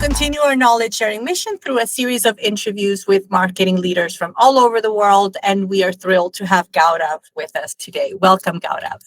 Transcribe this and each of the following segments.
continue our knowledge sharing mission through a series of interviews with marketing leaders from all over the world. And we are thrilled to have Gaurav with us today. Welcome, Gaurav.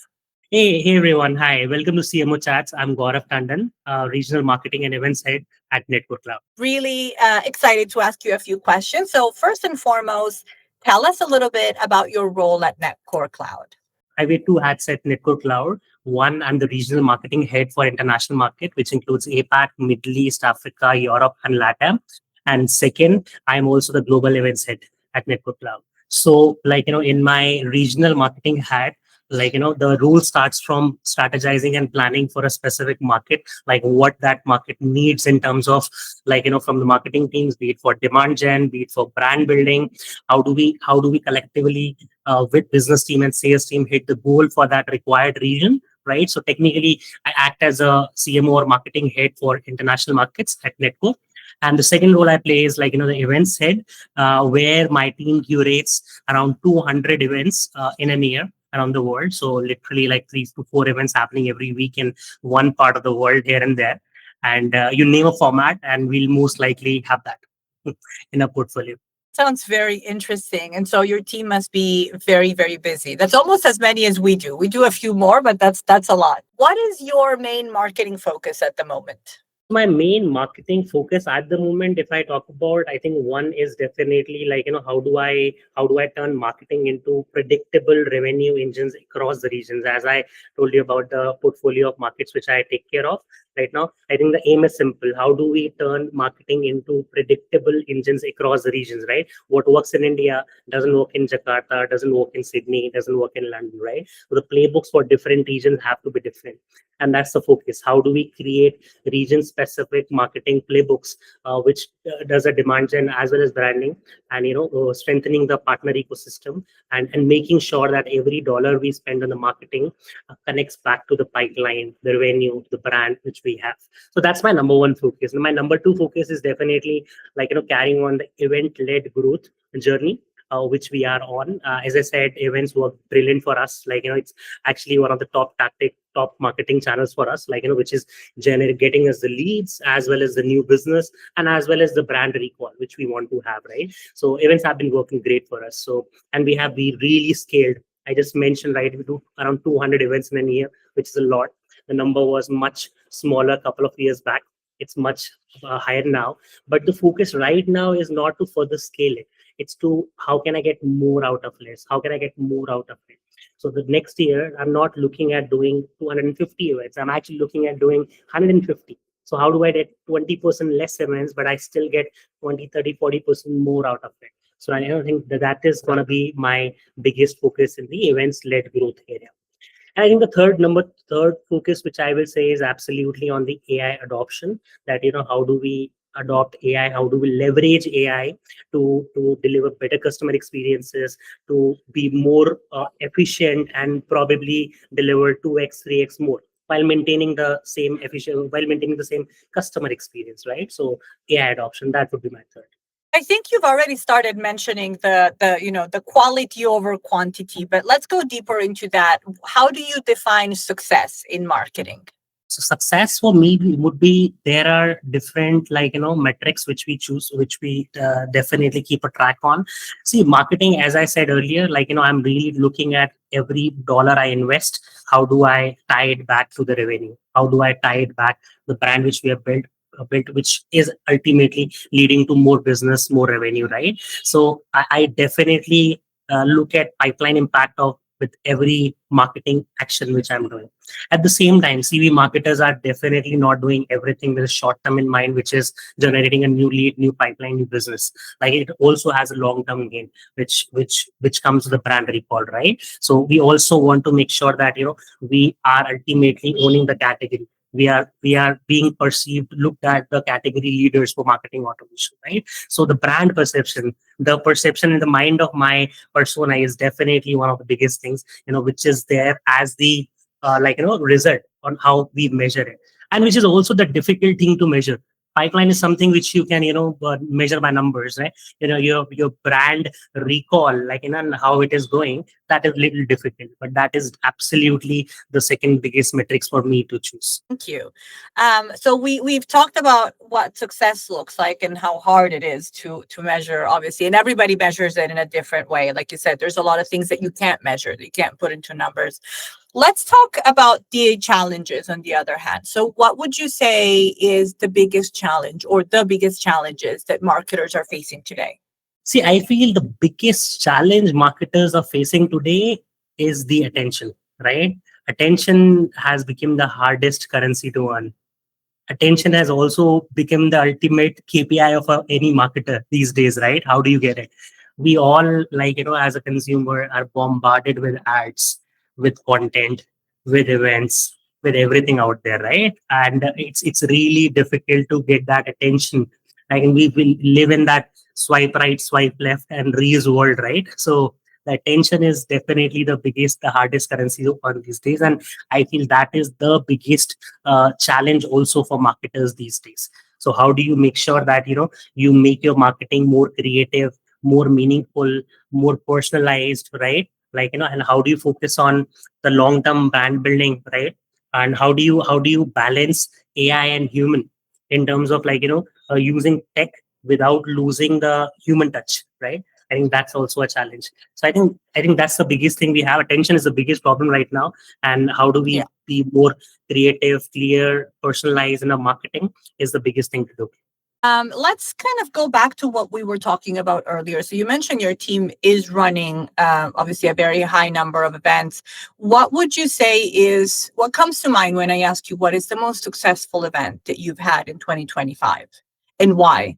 Hey everyone. Hi. Welcome to CMO Chats. I'm Gaurav Tandon, Regional Marketing and Events Head at Netcore Cloud. Really excited to ask you a few questions. So first and foremost, tell us a little bit about your role at Netcore Cloud. I wear two hats at Netcore Cloud. One, I'm the Regional Marketing Head for International Market, which includes APAC, Middle East, Africa, Europe, and LATAM. And second, I'm also the Global Events Head at Netcore Cloud. So, in my regional marketing hat, the rule starts from strategizing and planning for a specific market, like what that market needs in terms of, from the marketing teams, be it for demand gen, be it for brand building. How do we collectively with business team and sales team hit the goal for that required region, right? So technically, I act as a CMO or marketing head for international markets at Netcore. And the second role I play is the events head, where my team curates around 200 events in a year around the world. So literally like 3 to 4 events happening every week in one part of the world here and there. And you name a format and we'll most likely have that in a portfolio. Sounds very interesting. And so your team must be very, very busy. That's almost as many as we do. We do a few more, but that's a lot. What is your main marketing focus at the moment? My main marketing focus at the moment, if I talk about, I think one is definitely how do I turn marketing into predictable revenue engines across the regions. As I told you about the portfolio of markets which I take care of right now, I think the aim is simple. How do we turn marketing into predictable engines across the regions, right? What works in India doesn't work in Jakarta, doesn't work in Sydney, doesn't work in London, right? So the playbooks for different regions have to be different. And that's the focus. How do we create region-specific marketing playbooks, which does a demand gen as well as branding, and strengthening the partner ecosystem, and making sure that every dollar we spend on the marketing connects back to the pipeline, the revenue, the brand which we have. So that's my number one focus. And my number two focus is definitely carrying on the event-led growth journey. Which we are on. As I said, events work brilliant for us. It's actually one of the top marketing channels for us, which is getting us the leads as well as the new business and as well as the brand recall, which we want to have, right? So events have been working great for us. So, and we really scaled. I just mentioned, right, we do around 200 events in a year, which is a lot. The number was much smaller a couple of years back. It's much higher now. But the focus right now is not to further scale it. It's to how can I get more out of less? How can I get more out of it? So the next year, I'm not looking at doing 250 events. I'm actually looking at doing 150. So how do I get 20% less events, but I still get 20, 30, 40% more out of it? So I don't think that is going to be my biggest focus in the events-led growth area. And I think the third focus, which I will say is absolutely on the AI adoption, that, how do we adopt AI? How do we leverage AI to deliver better customer experiences, to be more efficient and probably deliver 2x, 3x more while maintaining the same customer experience, right? So AI adoption, that would be my third. I think you've already started mentioning the quality over quantity, but let's go deeper into that. How do you define success in marketing? So success for me would be, there are different metrics which we choose, which we definitely keep a track on. See, marketing, as I said earlier, I'm really looking at every dollar I invest. How do I tie it back to the revenue? How do I tie it back to the brand which we have built, which is ultimately leading to more business, more revenue, right? So I definitely look at pipeline impact of with every marketing action which I'm doing. At the same time, CV marketers are definitely not doing everything with a short term in mind, which is generating a new lead, new pipeline, new business. It also has a long term gain, which comes with the brand recall, right? So we also want to make sure that we are ultimately owning the category. We are being perceived, looked at the category leaders for marketing automation, right? So the brand perception, the perception in the mind of my persona is definitely one of the biggest things, which is there as the result on how we measure it, and which is also the difficult thing to measure. Pipeline is something which you can, measure by numbers, right? Your brand recall, like, and how it is going, that is little difficult, but that is absolutely the second biggest metrics for me to choose. Thank you. So we've talked about what success looks like and how hard it is to measure, obviously, and everybody measures it in a different way. Like you said, there's a lot of things that you can't measure, that you can't put into numbers. Let's talk about the challenges on the other hand. So what would you say is the biggest challenge or the biggest challenges that marketers are facing today? See, I feel the biggest challenge marketers are facing today is the attention, right? Attention has become the hardest currency to earn. Attention has also become the ultimate KPI of any marketer these days, right? How do you get it? We all, like, as a consumer, are bombarded with ads, with content, with events, with everything out there, right? And it's really difficult to get that attention. Like, we will live in that swipe right, swipe left, and reels world, right? So the attention is definitely the hardest currency to earn these days, and I feel that is the biggest challenge also for marketers these days. So how do you make sure that you make your marketing more creative, more meaningful, more personalized, right? Like, and how do you focus on the long term brand building, right? And how do you balance AI and human in terms of, like, using tech without losing the human touch, right? I think that's also a challenge. So I think that's the biggest thing we have. Attention is the biggest problem right now, and how do Yeah. we be more creative, clear, personalized in our marketing is the biggest thing to do. Let's kind of go back to what we were talking about earlier. So you mentioned your team is running, obviously, a very high number of events. What would you say is what comes to mind when I ask you what is the most successful event that you've had in 2025 and why?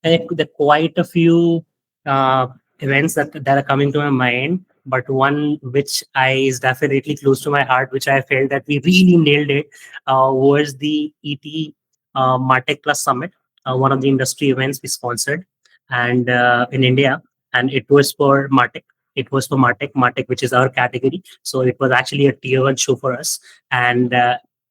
And there are quite a few uh, events that are coming to my mind, but one which I is definitely close to my heart, which I felt that we really nailed it, was the ET Martech Plus Summit, one of the industry events we sponsored, and in India, and it was for Martech. It was for Martech, which is our category. So it was actually a tier one show for us, and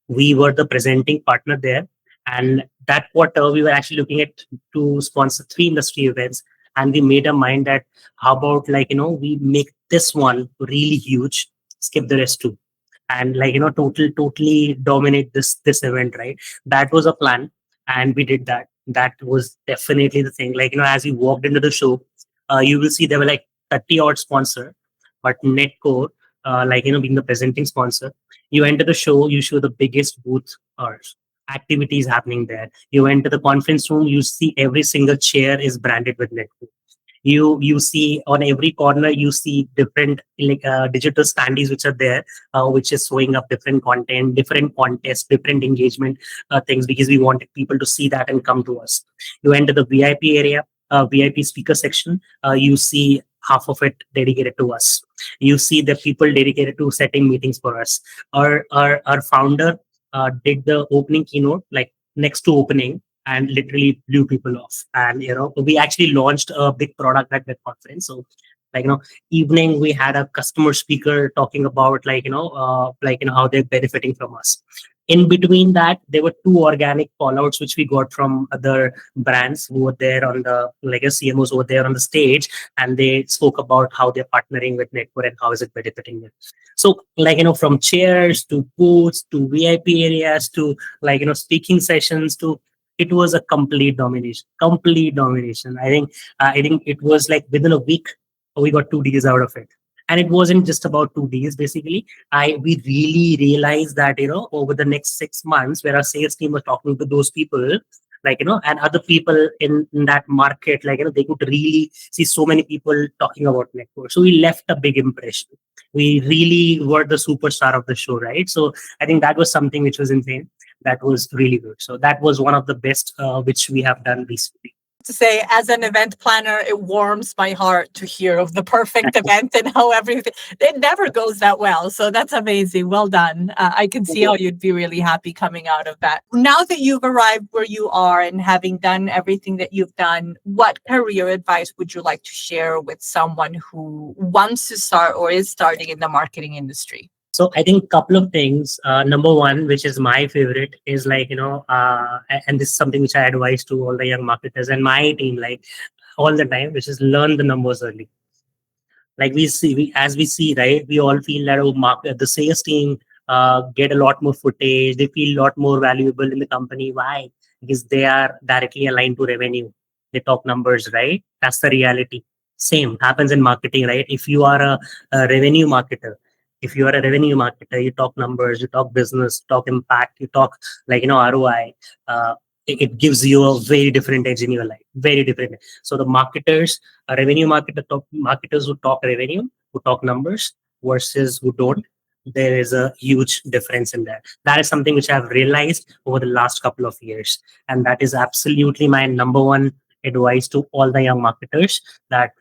we were the presenting partner there. And that quarter, we were actually looking at to sponsor three industry events, and we made a mind that how about, like, we make this one really huge, skip the rest too, and, like, totally dominate this event, right? That was a plan, and we did that. That was definitely the thing. Like, as you walked into the show, you will see there were like 30 odd sponsor, but Netcore, like, being the presenting sponsor, you enter the show, you show the biggest booth or activities happening there. You enter the conference room, you see every single chair is branded with Netcore. You see on every corner, you see different, like, digital standees which are there, which is showing up different content, different contests, different engagement things, because we wanted people to see that and come to us. You enter the VIP area, VIP speaker section, you see half of it dedicated to us. You see the people dedicated to setting meetings for us. Our founder did the opening keynote, like, next to opening, and literally blew people off. And we actually launched a big product at that conference. So, like, evening we had a customer speaker talking about, like, how they're benefiting from us. In between that, there were two organic callouts which we got from other brands who were there on the, like, CMOs who were there on the stage, and they spoke about how they're partnering with Netcore and how is it benefiting them. So, like, from chairs to booths to VIP areas to, like, speaking sessions to, it was a complete domination. I think it was like within a week we got 2 days out of it. And it wasn't just about 2 days. Basically, we really realized that, over the next 6 months, where our sales team was talking to those people, like, and other people in that market, like, they could really see so many people talking about Network. So we left a big impression. We really were the superstar of the show, right? So I think that was something which was insane. That was really good. So that was one of the best which we have done recently. To say, as an event planner, it warms my heart to hear of the perfect event and how everything, it never goes that well. So that's amazing. Well done. I can see how you'd be really happy coming out of that. Now that you've arrived where you are and having done everything that you've done, what career advice would you like to share with someone who wants to start or is starting in the marketing industry? So I think couple of things. Number one, which is my favorite, is like and this is something which I advise to all the young marketers and my team, like all the time, which is learn the numbers early. Like as we see, right, we all feel that the sales team get a lot more footage, they feel a lot more valuable in the company. Why? Because they are directly aligned to revenue. They talk numbers, right? That's the reality. Same happens in marketing, right? If you are a revenue marketer, you talk numbers, you talk business, talk impact, you talk ROI. It gives you a very different edge in your life, very different. So the marketers, a revenue marketer, marketers who talk revenue, who talk numbers, versus who don't, there is a huge difference in that. That is something which I've realized over the last couple of years, and that is absolutely my number one advice to all the young marketers. That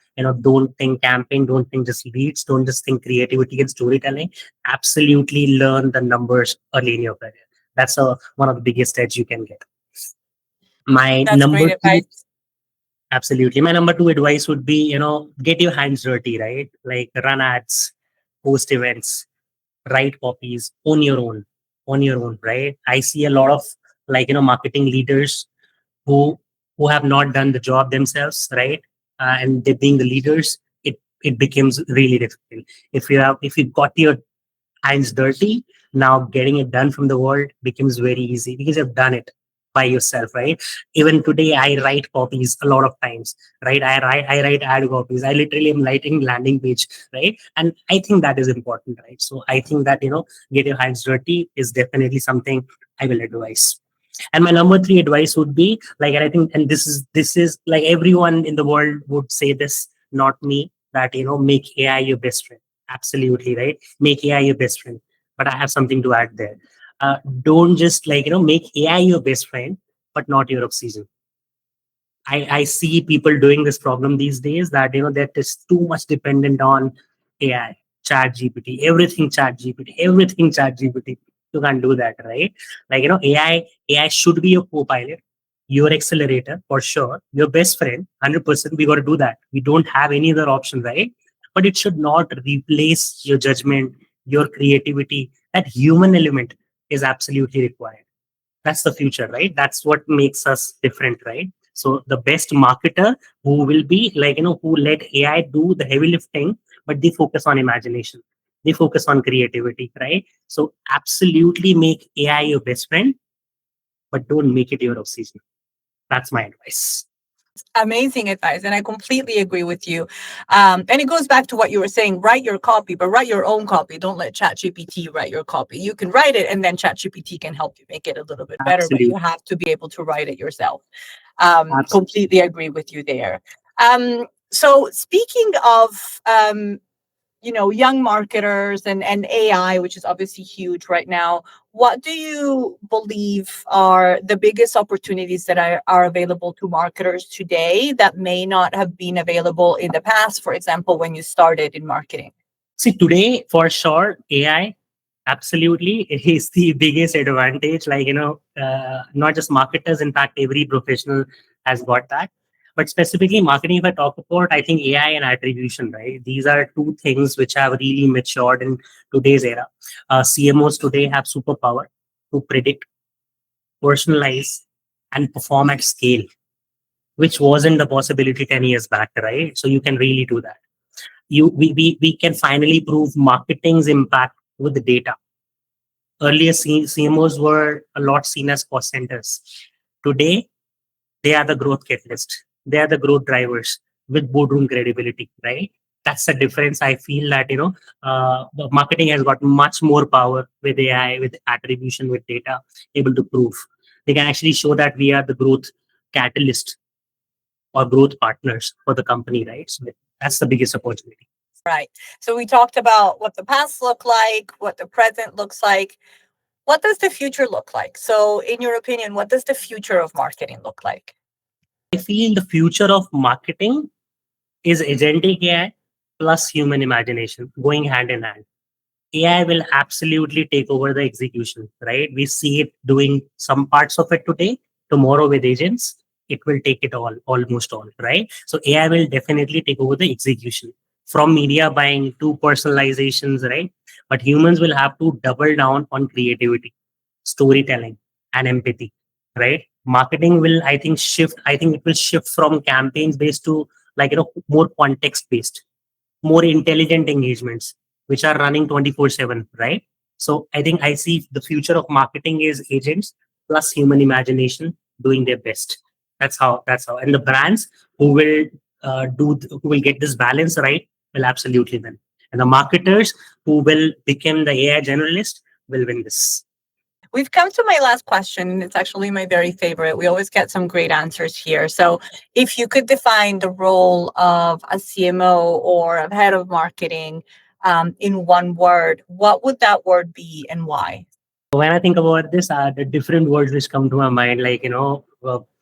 don't think campaign, don't think just leads, don't just think creativity and storytelling. Absolutely learn the numbers early in your career. That's one of the biggest edge you can get. My That's number great two advice. Absolutely. My number two advice would be, get your hands dirty, right? Like run ads, post events, write copies on your own, right? I see a lot of marketing leaders who have not done the job themselves, right? And they being the leaders, it becomes really difficult. If you got your hands dirty, now getting it done from the world becomes very easy because you've done it by yourself, right? Even today, I write copies a lot of times, right? I write ad copies. I literally am writing landing page, right? And I think that is important, right? So I think that get your hands dirty is definitely something I will advise. And my number three advice would be like, and I think, and this is like everyone in the world would say this, not me, that make AI your best friend. Absolutely, right? Make AI your best friend. But I have something to add there. Don't just make AI your best friend, but not your obsession. I see people doing this problem these days, that that is too much dependent on AI, chat GPT, everything chat GPT. You can't do that, right? Like AI should be your co-pilot, your accelerator for sure, your best friend, 100%. We got to do that. We don't have any other option, right? But it should not replace your judgment, your creativity. That human element is absolutely required. That's the future, right? That's what makes us different, right? So the best marketer who will be who let AI do the heavy lifting, but they focus on imagination, they focus on creativity, right? So absolutely make AI your best friend, but don't make it your obsession. That's my advice. Amazing advice, and I completely agree with you. And it goes back to what you were saying: write your copy, but write your own copy. Don't let ChatGPT write your copy. You can write it, and then ChatGPT can help you make it a little bit better. But you Absolutely. have to be able to write it yourself. Absolutely. Completely agree with you there. So speaking of young marketers and AI, which is obviously huge right now, what do you believe are the biggest opportunities that are available to marketers today that may not have been available in the past, for example, when you started in marketing? See, today for sure, AI absolutely is the biggest advantage. Not just marketers, in fact, every professional has got that. But specifically, marketing, if I talk about, I think AI and attribution, right? These are two things which have really matured in today's era. CMOs today have superpower to predict, personalize, and perform at scale, which wasn't the possibility 10 years back, right? So you can really do that. We can finally prove marketing's impact with the data. Earlier, CMOs were a lot seen as cost centers. Today, they are the growth catalyst. They are the growth drivers with boardroom credibility, right? That's the difference. I feel that the marketing has got much more power with AI, with attribution, with data, able to prove. They can actually show that we are the growth catalyst or growth partners for the company, right? So that's the biggest opportunity. Right. So we talked about what the past looked like, what the present looks like. What does the future look like? So, in your opinion, what does the future of marketing look like? I feel the future of marketing is agentic AI plus human imagination going hand in hand. AI will absolutely take over the execution, right? We see it doing some parts of it today. Tomorrow with agents, it will take it all, almost all, right? So AI will definitely take over the execution from media buying to personalizations, right? but humans will have to double down on creativity, storytelling, and empathy, right? Marketing will, I think, shift. I think it will shift from campaigns based to, more context based, more intelligent engagements, which are running 24/7, right? So I think I see the future of marketing is agents plus human imagination doing their best. That's how. And the brands who will who will get this balance right will absolutely win. And the marketers who will become the AI generalist will win this. We've come to my last question, and it's actually my very favorite. We always get some great answers here. So, if you could define the role of a CMO or a head of marketing in one word, what would that word be and why? When I think about this, the different words which come to my mind,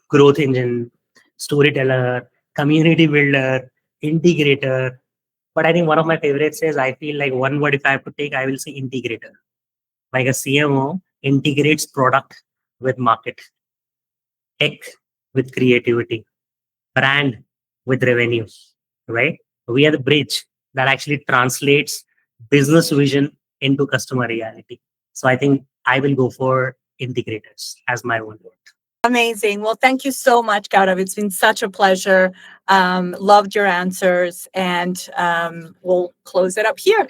growth engine, storyteller, community builder, integrator. But I think one of my favorites is, I feel like one word if I have to take, I will say integrator. Like a CMO integrates product with market, tech with creativity, brand with revenue, right? We are the bridge that actually translates business vision into customer reality. So I think I will go for integrators as my one word. Amazing. Well, thank you so much, Gaurav. It's been such a pleasure. Loved your answers, and we'll close it up here.